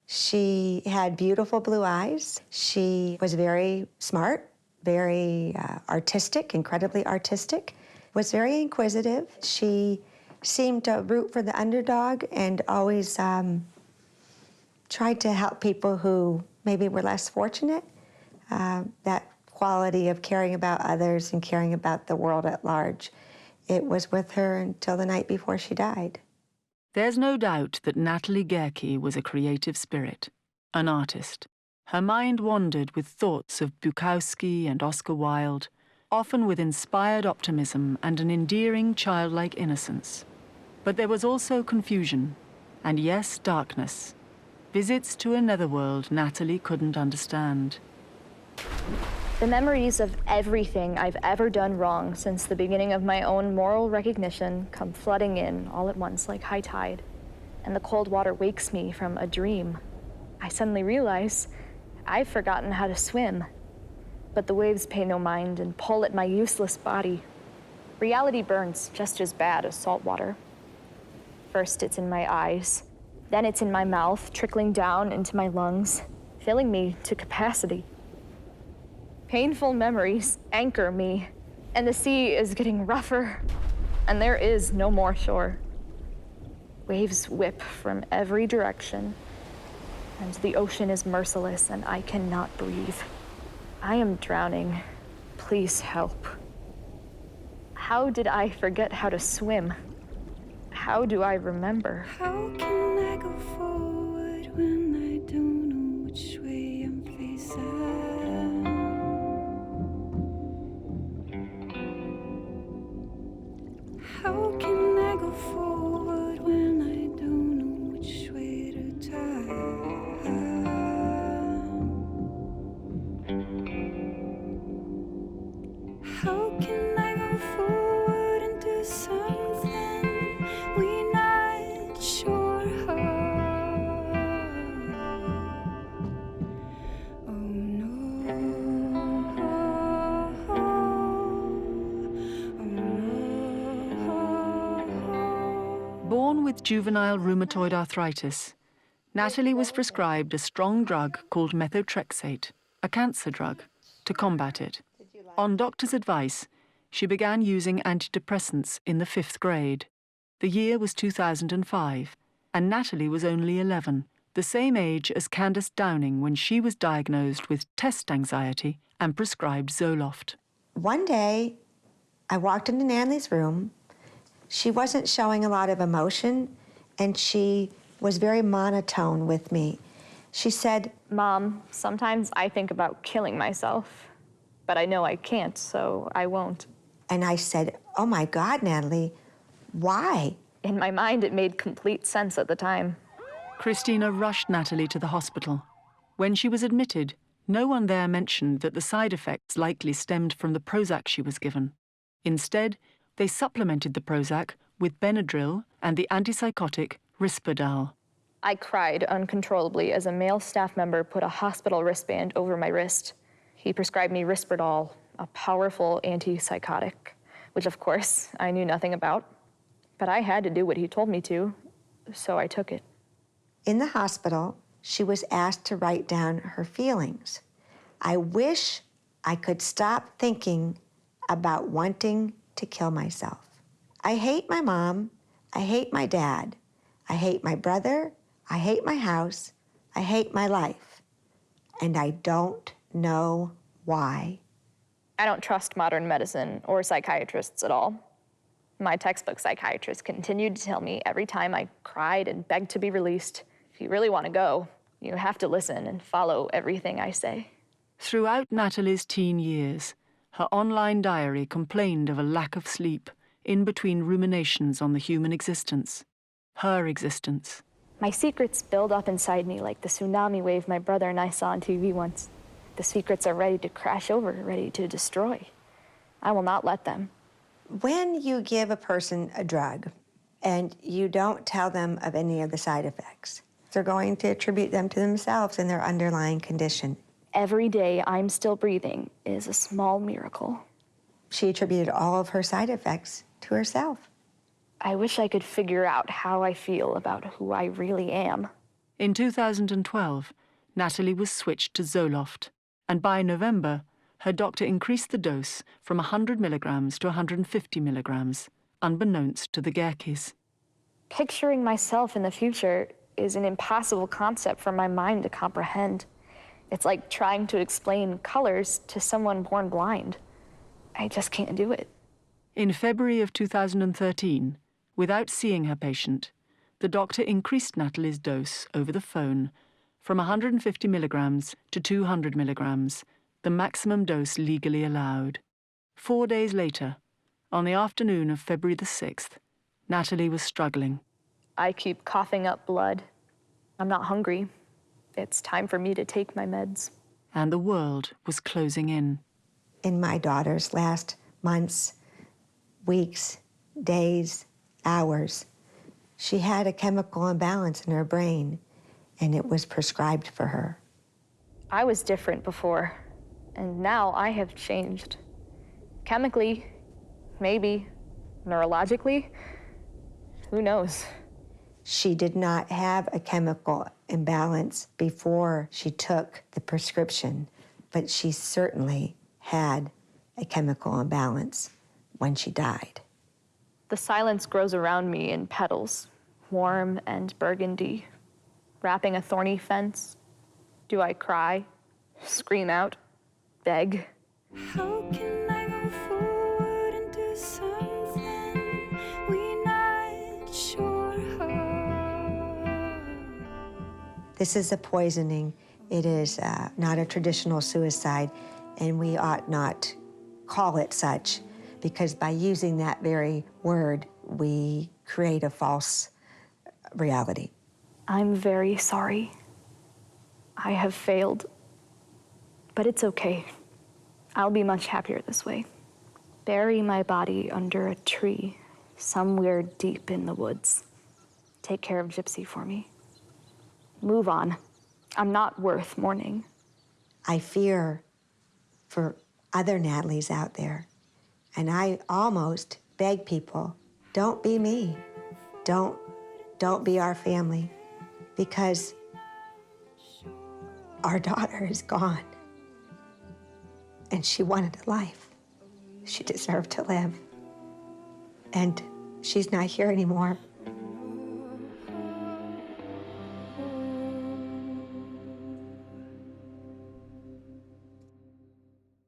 She had beautiful blue eyes. She was very smart, very artistic, incredibly artistic, was very inquisitive. She seemed to root for the underdog and always tried to help people who maybe were less fortunate. That quality of caring about others and caring about the world at large, it was with her until the night before she died. There's no doubt that Natalie Gehrki was a creative spirit, an artist. Her mind wandered with thoughts of Bukowski and Oscar Wilde, often with inspired optimism and an endearing childlike innocence. But there was also confusion, and yes, darkness. Visits to a netherworld Natalie couldn't understand. The memories of everything I've ever done wrong since the beginning of my own moral recognition come flooding in all at once like high tide, and the cold water wakes me from a dream. I suddenly realize I've forgotten how to swim, but the waves pay no mind and pull at my useless body. Reality burns just as bad as salt water. First it's in my eyes, then it's in my mouth, trickling down into my lungs, filling me to capacity. Painful memories anchor me, and the sea is getting rougher, and there is no more shore. Waves whip from every direction, and the ocean is merciless, and I cannot breathe. I am drowning. Please help. How did I forget how to swim? How do I remember? How can I go forward when I don't know which way I'm facing? How can I go forward when I don't know which way to turn? How can I go forward and do something we're not sure of? Oh no. Born with juvenile rheumatoid arthritis, Natalie was prescribed a strong drug called methotrexate, a cancer drug, to combat it. On doctor's advice, she began using antidepressants in the 5th grade. The year was 2005, and Natalie was only 11, the same age as Candace Downing when she was diagnosed with test anxiety and prescribed Zoloft. One day, I walked into Natalie's room. She wasn't showing a lot of emotion, and she was very monotone with me. She said, Mom, sometimes I think about killing myself, but I know I can't, so I won't. and I said, oh my God, Natalie, why? In my mind, it made complete sense at the time. Kristina rushed Natalie to the hospital. When she was admitted, no one there mentioned that the side effects likely stemmed from the Prozac she was given. Instead, they supplemented the Prozac with Benadryl and the antipsychotic Risperdal. I cried uncontrollably as a male staff member put a hospital wristband over my wrist. He prescribed me Risperdal, a powerful antipsychotic, which of course I knew nothing about. But I had to do what he told me to, so I took it. In the hospital, she was asked to write down her feelings. I wish I could stop thinking about wanting to kill myself. I hate my mom. I hate my dad. I hate my brother. I hate my house. I hate my life. And I don't know why. I don't trust modern medicine or psychiatrists at all. My textbook psychiatrist continued to tell me every time I cried and begged to be released, if you really want to go, you have to listen and follow everything I say. Throughout Natalie's teen years, her online diary complained of a lack of sleep in between ruminations on the human existence, her existence. My secrets build up inside me like the tsunami wave my brother and I saw on TV once. The secrets are ready to crash over, ready to destroy. I will not let them. When you give a person a drug and you don't tell them of any of the side effects, they're going to attribute them to themselves and their underlying condition. Every day I'm still breathing is a small miracle. She attributed all of her side effects to herself. I wish I could figure out how I feel about who I really am. In 2012, Natalie was switched to Zoloft, and by November, her doctor increased the dose from 100 milligrams to 150 milligrams, unbeknownst to the Gehrkis. Picturing myself in the future is an impossible concept for my mind to comprehend. It's like trying to explain colors to someone born blind. I just can't do it. In February of 2013, without seeing her patient, the doctor increased Natalie's dose over the phone from 150 milligrams to 200 milligrams, the maximum dose legally allowed. 4 days later, on the afternoon of February the 6th, Natalie was struggling. I keep coughing up blood. I'm not hungry. It's time for me to take my meds. And the world was closing in. In my daughter's last months, weeks, days, hours, she had a chemical imbalance in her brain, and it was prescribed for her. I was different before, and now I have changed. Chemically, maybe. Neurologically, who knows? She did not have a chemical imbalance before she took the prescription, but she certainly had a chemical imbalance when she died. The silence grows around me in petals, warm and burgundy, wrapping a thorny fence. Do I cry, scream out, beg? How can I go forward and do something we're not sure how? This is a poisoning. It is not a traditional suicide, and we ought not call it such, because by using that very word, we create a false reality. I'm very sorry. I have failed, but it's okay. I'll be much happier this way. Bury my body under a tree, somewhere deep in the woods. Take care of Gypsy for me. Move on. I'm not worth mourning. I fear for other Natalies out there, and I almost beg people, don't be me. Don't be our family, because our daughter is gone, and she wanted a life. She deserved to live, and she's not here anymore.